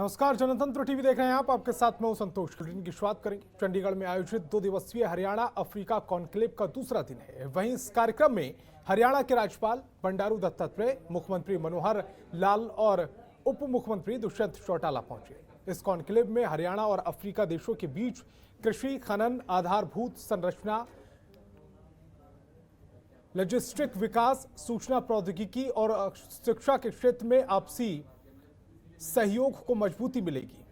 नमस्कार, जनतंत्र टीवी देख रहे हैं आप। आपके साथ मैं हूं संतोष। बुलेटिन की शुरुआत करेंगे। चंडीगढ़ में आयोजित 2 दिवसीय हरियाणा अफ्रीका कॉन्क्लेव का दूसरा दिन है। वहीं इस कार्यक्रम में हरियाणा के राज्यपाल बंडारू दत्तात्रेय, मुख्यमंत्री मनोहर लाल और उप मुख्यमंत्री दुष्यंत चौटाला पहुंचे। इस कॉन्क्लेव में हरियाणा और अफ्रीका देशों के बीच कृषि, खनन, आधारभूत संरचना, लॉजिस्टिक विकास, सूचना प्रौद्योगिकी और शिक्षा के क्षेत्र में आपसी सहयोग को मजबूती मिलेगी।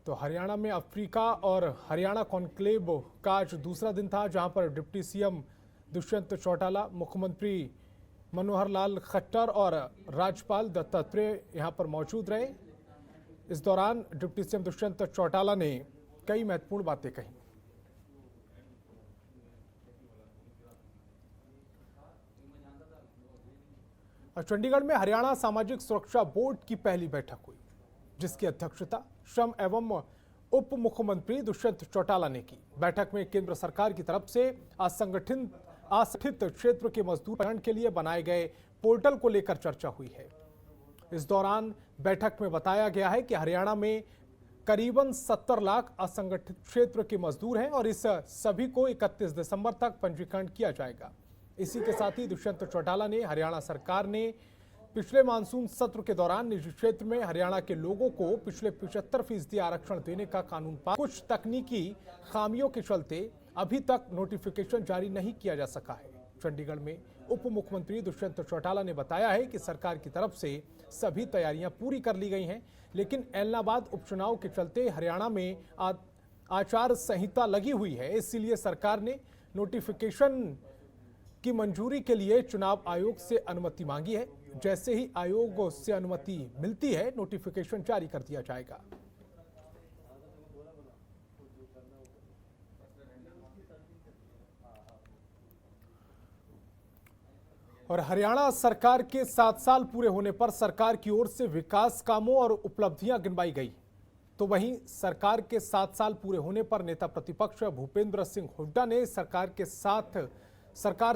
तो हरियाणा में अफ्रीका और हरियाणा कॉन्क्लेव का आज दूसरा दिन था, जहां पर डिप्टी सीएम दुष्यंत चौटाला, मुख्यमंत्री मनोहर लाल खट्टर और राज्यपाल दत्तात्रेय यहां पर मौजूद रहे। इस दौरान डिप्टी सीएम दुष्यंत चौटाला ने कई महत्वपूर्ण बातें कही। और चंडीगढ़ में हरियाणा सामाजिक सुरक्षा बोर्ड की पहली बैठक हुई, जिसकी अध्यक्षता श्रम एवं उप मुख्यमंत्री दुष्यंत चौटाला ने की। बैठक में केंद्र सरकार की तरफ से असंगठित क्षेत्र के मजदूर कल्याण के लिए बनाए गए पोर्टल को लेकर चर्चा हुई है। इस दौरान बैठक में बताया गया है कि हरियाणा में करीबन 70 लाख असंगठित क्षेत्र के मजदूर हैं और इस सभी को 31 दिसंबर तक पंजीकरण किया जाएगा। इसी के साथ ही दुष्यंत चौटाला ने हरियाणा सरकार ने पिछले मानसून सत्र के दौरान निजी क्षेत्र में हरियाणा के लोगों को पिछले 75% आरक्षण देने का कानून पास, कुछ तकनीकी खामियों के चलते अभी तक नोटिफिकेशन जारी नहीं किया जा सका है। चंडीगढ़ में उप मुख्यमंत्री दुष्यंत चौटाला ने बताया है कि सरकार की तरफ से सभी तैयारियां पूरी कर ली गई हैं, लेकिन ऐलनाबाद उपचुनाव के चलते हरियाणा में आचार संहिता लगी हुई है। इसलिए सरकार ने नोटिफिकेशन की मंजूरी के लिए चुनाव आयोग से अनुमति मांगी है। जैसे ही आयोग से अनुमति मिलती है, नोटिफिकेशन जारी कर दिया जाएगा। और हरियाणा सरकार के 7 साल पूरे होने पर सरकार की ओर से विकास कामों और उपलब्धियां गिनवाई गई। तो वहीं सरकार के 7 साल पूरे होने पर नेता प्रतिपक्ष भूपेंद्र सिंह हुड्डा ने सरकार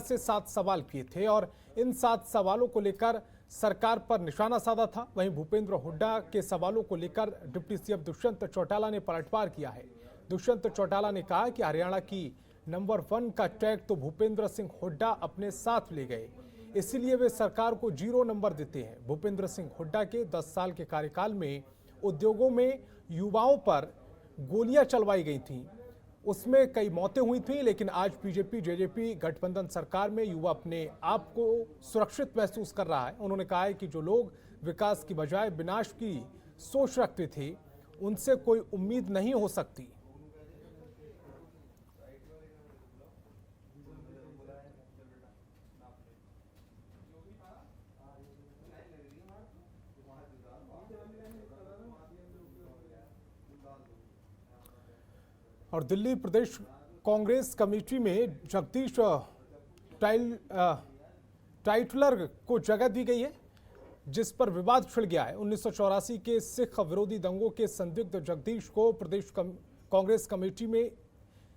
से 7 सवाल किए थे और इन 7 सवालों को लेकर सरकार पर निशाना साधा था। वहीं भूपेंद्र हुड्डा के सवालों को लेकर डिप्टी सीएम दुष्यंत चौटाला ने पलटवार किया है। दुष्यंत चौटाला ने कहा कि हरियाणा की नंबर 1 का टैग तो भूपेंद्र सिंह हुड्डा अपने साथ ले गए, इसीलिए वे सरकार को 0 नंबर देते हैं। भूपेंद्र सिंह हुड्डा के 10 साल के कार्यकाल में उद्योगों में युवाओं पर गोलियां चलवाई गई थीं, उसमें कई मौतें हुई थीं, लेकिन आज बीजेपी जेजेपी गठबंधन सरकार में युवा अपने आप को सुरक्षित महसूस कर रहा है। उन्होंने कहा है कि जो लोग विकास की बजाय विनाश की सोच रखते थे, उनसे कोई उम्मीद नहीं हो सकती। और दिल्ली प्रदेश कांग्रेस कमेटी में जगदीश टाइटलर को जगह दी गई है, जिस पर विवाद छिड़ गया है। 1984 के सिख विरोधी दंगों के संदिग्ध जगदीश को प्रदेश कांग्रेस कमेटी में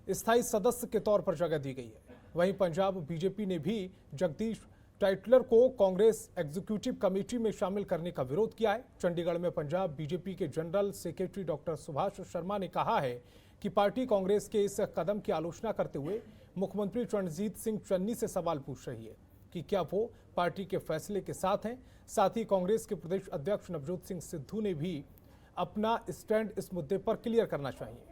स्थायी सदस्य के तौर पर जगह दी गई है। वहीं पंजाब बीजेपी ने भी जगदीश टाइटलर को कांग्रेस एग्जीक्यूटिव कमेटी में शामिल करने का विरोध किया है। चंडीगढ़ में पंजाब बीजेपी के general secretary doctor Subhash Sharma ने कहा है कि पार्टी कांग्रेस के इस कदम की आलोचना करते हुए मुख्यमंत्री रणजीत सिंह चन्नी से सवाल पूछ रही है कि क्या वो पार्टी के फैसले के साथ हैं। साथ ही कांग्रेस के प्रदेश अध्यक्ष नवजोत सिंह सिद्धू ने भी अपना स्टैंड इस मुद्दे पर क्लियर करना चाहिए।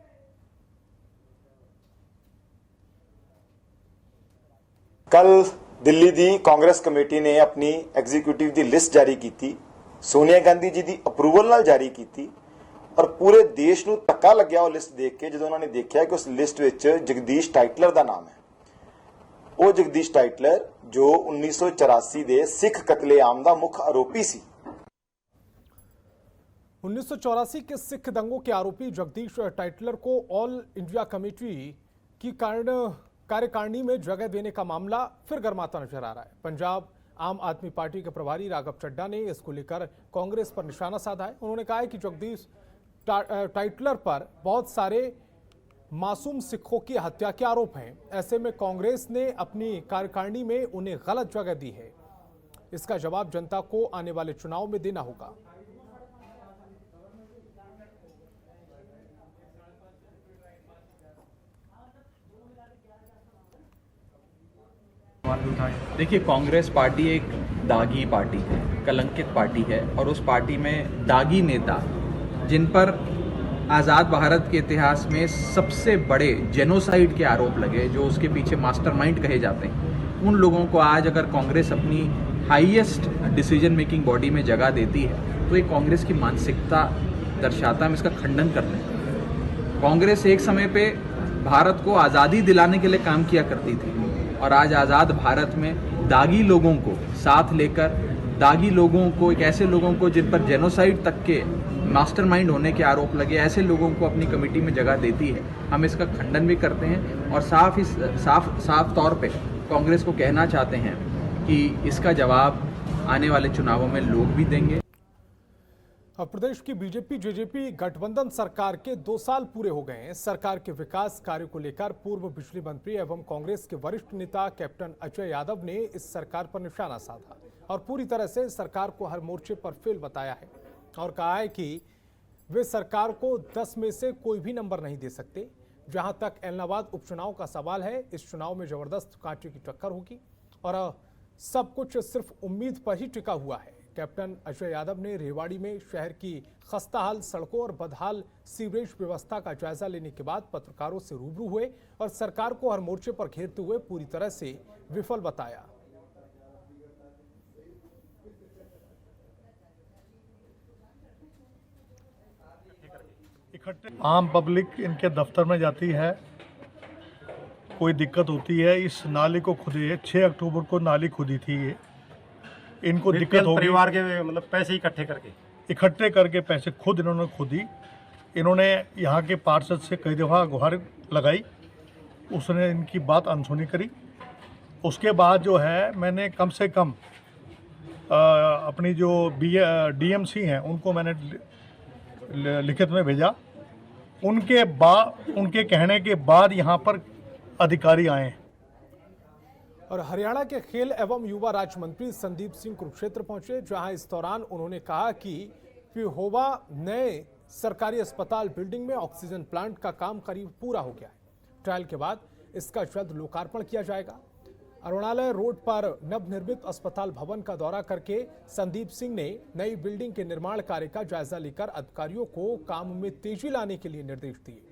कल दिल्ली दी कांग्रेस कमेटी ने अपनी एग्जीक्यूटिव दी लिस्ट जारी की थी, सोनिया गांधी जी दी अप्रूवल नाल जारी की थी और पूरे देश ਨੂੰ ਧੱਕਾ ਲੱਗਿਆ ਉਹ ਲਿਸਟ ਦੇਖ ਕੇ, ਜਦੋਂ ਉਹਨਾਂ ਨੇ ਦੇਖਿਆ ਕਿ ਉਸ ਲਿਸਟ ਵਿੱਚ ਜਗਦੀਸ਼ ਟਾਈਟਲਰ ਦਾ ਨਾਮ ਹੈ। ਉਹ ਜਗਦੀਸ਼ ਟਾਈਟਲਰ ਜੋ 1984 ਦੇ ਸਿੱਖ ਕਤਲੇਆਮ ਦਾ ਮੁੱਖ ਆਰੋਪੀ ਸੀ। 1984 के सिख दंगों के आरोपी जगदीश टाइटलर को ऑल इंडिया कमेटी की कार्यकारिणी में जगह देने का मामला फिर गर्माता नजर आ रहा है। पंजाब आम आदमी पार्टी के प्रभारी राघव चड्ढा ने इसको लेकर कांग्रेस पर निशाना साधा है। उन्होंने कहा है कि जगदीश टाइटलर पर बहुत सारे मासूम सिखों की हत्या के आरोप हैं। ऐसे में कांग्रेस ने अपनी कार्यकारिणी में उन्हें गलत जगह दी है। इसका जवाब जनता को आने वाले चुनाव में देना होगा। देखिए, कांग्रेस पार्टी एक दागी पार्टी है, कलंकित पार्टी है और उस पार्टी में दागी नेता, जिन पर आज़ाद भारत के इतिहास में सबसे बड़े जेनोसाइड के आरोप लगे, जो उसके पीछे मास्टरमाइंड कहे जाते हैं, उन लोगों को आज अगर कांग्रेस अपनी हाईएस्ट डिसीजन मेकिंग बॉडी में जगह देती है तो ये कांग्रेस की मानसिकता दर्शाता है। हम इसका खंडन करते हैं। कांग्रेस एक समय पे भारत को आज़ादी दिलाने के लिए काम किया करती थी और आज आज़ाद भारत में दागी लोगों को साथ लेकर, दागी लोगों को, एक ऐसे लोगों को जिन पर जेनोसाइड तक के मास्टरमाइंड होने के आरोप लगे, ऐसे लोगों को अपनी कमेटी में जगह देती है। हम इसका खंडन भी करते हैं और साफ तौर पे कांग्रेस को कहना चाहते हैं कि इसका जवाब आने वाले चुनावों में लोग भी देंगे। अब प्रदेश की बीजेपी जेजेपी गठबंधन सरकार के 2 साल पूरे हो गए हैं। सरकार के विकास कार्य को लेकर पूर्व बिजली मंत्री एवं कांग्रेस के वरिष्ठ नेता कैप्टन अजय यादव ने इस सरकार पर निशाना साधा और पूरी तरह से सरकार को हर मोर्चे पर फेल बताया है और कहा है कि वे सरकार को 10 में से कोई भी नंबर नहीं दे सकते। जहां तक एलनाबाद उपचुनाव का सवाल है, इस चुनाव में जबरदस्त कांटे की टक्कर होगी और सब कुछ सिर्फ उम्मीद पर ही टिका हुआ है। कैप्टन अजय यादव ने रेवाड़ी में शहर की खस्ताहाल सड़कों और बदहाल सीवरेज व्यवस्था का जायजा लेने के बाद पत्रकारों से रूबरू हुए और सरकार को हर मोर्चे पर घेरते हुए पूरी तरह से विफल बताया। आम पब्लिक इनके दफ्तर में जाती है, कोई दिक्कत होती है, इस नाली को खुदी 6 अक्टूबर को नाली खुदी थी। ये इनको दिक्कत होगी, परिवार के मतलब पैसे इकट्ठे करके पैसे खुद इन्होंने खुदी। इन्होंने यहाँ के पार्षद से कई दफ़ा गुहार लगाई, उसने इनकी बात अनसुनी करी। उसके बाद जो है मैंने कम से कम अपनी जो डीएमसी हैं उनको मैंने लिखित में भेजा। उनके कहने के बाद यहाँ पर अधिकारी आए। और हरियाणा के खेल एवं युवा राज्य मंत्री संदीप सिंह कुरुक्षेत्र पहुंचे, जहां इस दौरान उन्होंने कहा कि पिहोवा नए सरकारी अस्पताल बिल्डिंग में ऑक्सीजन प्लांट का काम करीब पूरा हो गया है। ट्रायल के बाद इसका जल्द लोकार्पण किया जाएगा। अरुणालय रोड पर नवनिर्मित अस्पताल भवन का दौरा करके संदीप सिंह ने नई बिल्डिंग के निर्माण कार्य का जायजा लेकर अधिकारियों को काम में तेजी लाने के लिए निर्देश दिए।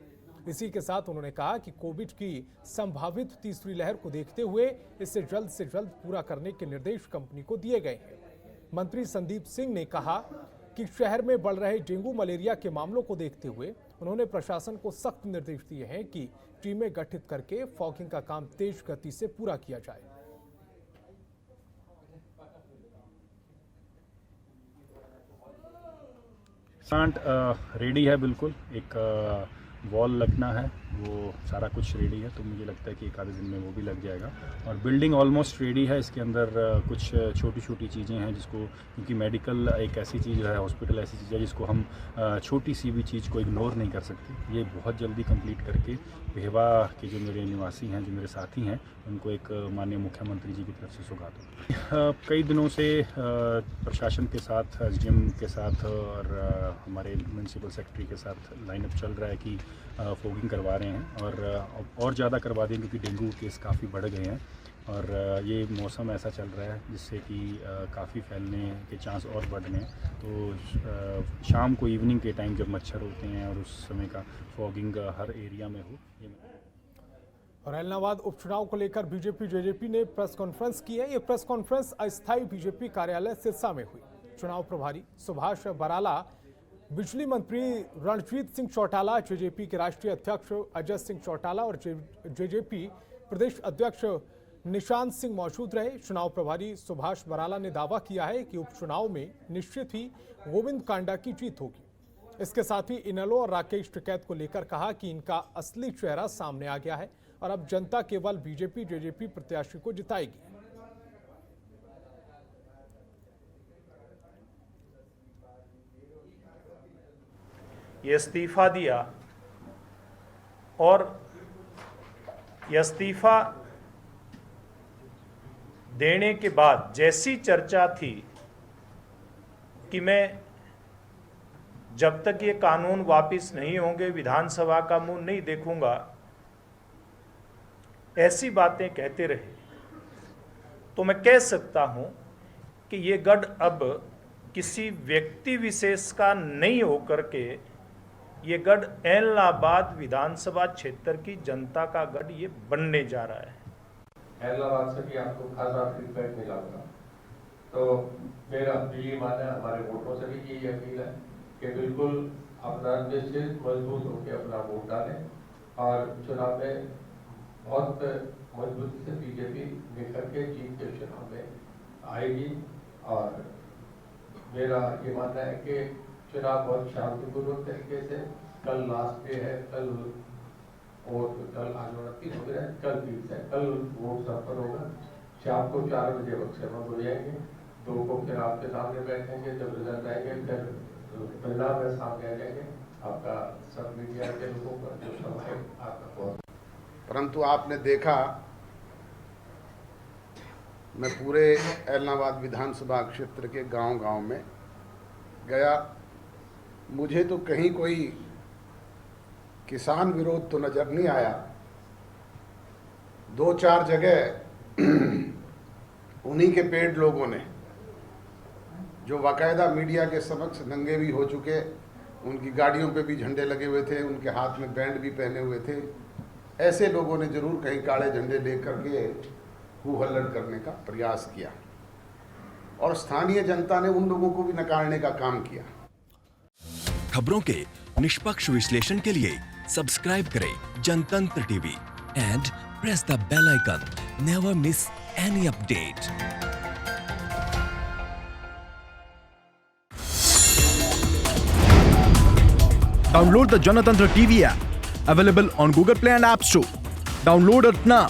इसी के साथ उन्होंने कहा कि कोविड की संभावित तीसरी लहर को देखते हुए इसे जल्द से जल्द पूरा करने के निर्देश कंपनी को दिए गए हैं। मंत्री संदीप सिंह ने कहा कि शहर में बढ़ रहे डेंगू मलेरिया के मामलों को देखते हुए उन्होंने प्रशासन को सख्त निर्देश दिए हैं कि टीमें गठित करके फॉगिंग का काम तेज गति से पूरा किया जाए। प्लांट रेडी है, बिल्कुल एक वॉल लगना है, वो सारा कुछ रेडी है, तो मुझे लगता है कि 1 आधे दिन में वो भी लग जाएगा। और बिल्डिंग ऑलमोस्ट रेडी है। इसके अंदर कुछ छोटी छोटी चीज़ें हैं जिसको, क्योंकि मेडिकल एक ऐसी चीज़ है, हॉस्पिटल ऐसी चीज़ है जिसको हम छोटी सी भी चीज़ को इग्नोर नहीं कर सकते। ये बहुत जल्दी कंप्लीट करके भेवा के जो मेरे निवासी हैं, जो मेरे साथी हैं, उनको एक माननीय मुख्यमंत्री जी की तरफ से सौगात हो। कई दिनों से प्रशासन के साथ, एसडीएम के साथ और हमारे म्यूनसिपल सेक्रेटरी के साथ लाइनअप चल रहा है कि फॉगिंग करवा रहे हैं और ज़्यादा करवा दें, क्योंकि डेंगू केस काफ़ी बढ़ गए हैं और ये मौसम ऐसा चल रहा है जिससे कि काफ़ी फैलने के चांस और बढ़ रहे हैं। तो शाम को, इवनिंग के टाइम जब मच्छर होते हैं और उस समय का फॉगिंग हर एरिया में हो। और एलनाबाद उपचुनाव को लेकर बीजेपी जेजेपी ने प्रेस कॉन्फ्रेंस की है। ये प्रेस कॉन्फ्रेंस अस्थायी बीजेपी कार्यालय सिरसा में हुई। चुनाव प्रभारी सुभाष बराला, बिजली मंत्री रणजीत सिंह चौटाला, जेजेपी के राष्ट्रीय अध्यक्ष अजय सिंह चौटाला और जेजेपी प्रदेश अध्यक्ष निशांत सिंह मौजूद रहे। चुनाव प्रभारी सुभाष बराला ने दावा किया है कि उपचुनाव में निश्चित ही गोविंद कांडा की जीत होगी। इसके साथ ही इनेलो और राकेश टिकैत को लेकर कहा कि इनका असली चेहरा सामने आ गया है और अब जनता केवल बीजेपी जेजेपी प्रत्याशी को जिताएगी। ये इस्तीफा दिया और इस्तीफा देने के बाद जैसी चर्चा थी कि मैं जब तक ये कानून वापस नहीं होंगे विधानसभा का मुंह नहीं देखूंगा, ऐसी बातें कहते रहे, तो मैं कह सकता हूं कि ये गढ़ अब किसी व्यक्ति विशेष का नहीं होकर के ये गढ़ एलनाबाद विधानसभा क्षेत्र की जनता का गढ़ ये बनने जा रहा है। एलनाबाद से भी आपको खासा फीडबैक मिला होगा, तो मेरा ये मानना है, हमारे वोटरों से भी यही अपील है कि बिल्कुल अपना निश्चित मजबूत होकर अपना वोट डालें और चुनाव में बहुत मजबूती से बीजेपी निखर के जीत के चुनाव में आएगी। और मेरा ये मानना है कि चुनाव बहुत शांतिपूर्वक तरीके से, कल लास्ट डे है, कल आज 29 हो गया, कल 30 है, कल वोट संपन्न होगा। शाम को 4 बजे बक्से में हो जाएंगे, 2 को फिर आपके सामने बैठेंगे, जब रिजल्ट आएंगे फिर परिणाम में सामने आ जाएंगे। आपका सब मीडिया के लोगों का जो समय है आपका बहुत। परंतु आपने देखा, मैं पूरे एलनाबाद विधानसभा क्षेत्र के गांव-गांव में गया, मुझे तो कहीं कोई किसान विरोध तो नजर नहीं आया। 2-4 जगह उन्हीं के पेड़ लोगों ने, जो बाकायदा मीडिया के समक्ष नंगे भी हो चुके, उनकी गाड़ियों पे भी झंडे लगे हुए थे, उनके हाथ में बैंड भी पहने हुए थे, ऐसे लोगों ने जरूर कहीं काले झंडे लेकर के हू हल्लड़ करने का प्रयास किया और स्थानीय जनता ने उन लोगों को भी नकारने का काम किया। खबरों के निष्पक्ष विश्लेषण के लिए सब्सक्राइब करें Janatantra TV and press the bell icon. Never miss any update. Download the Janatantra TV app, available on Google Play and App Store. Download it now.